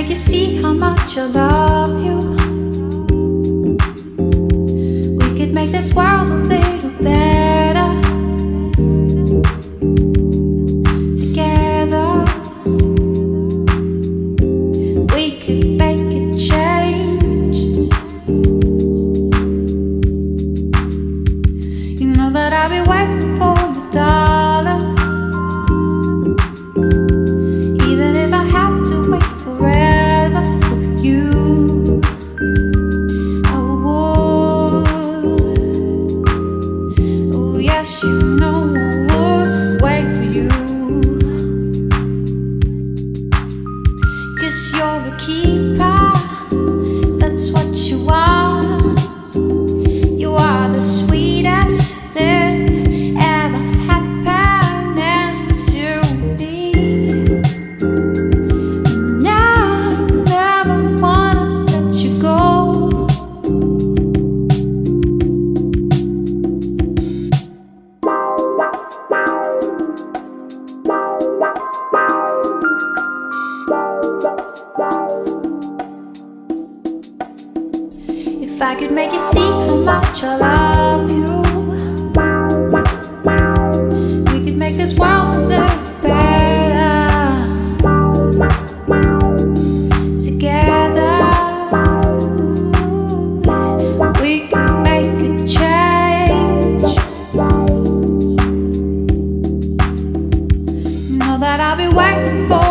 make you see how much I love you. We could make this world a little better together. We could make a change. You know that I'll be waiting for you, darling. Even if I have to wait forever for you, I would. Oh yes, you know I would wait for you. 'Cause you're a keeper, that's what you are. You are the sweetest thing ever happening to me. And I never wanna let you go. If I could make you see how much I love you, we could make this world a little better together. We could make a change. You know that I'll be waiting for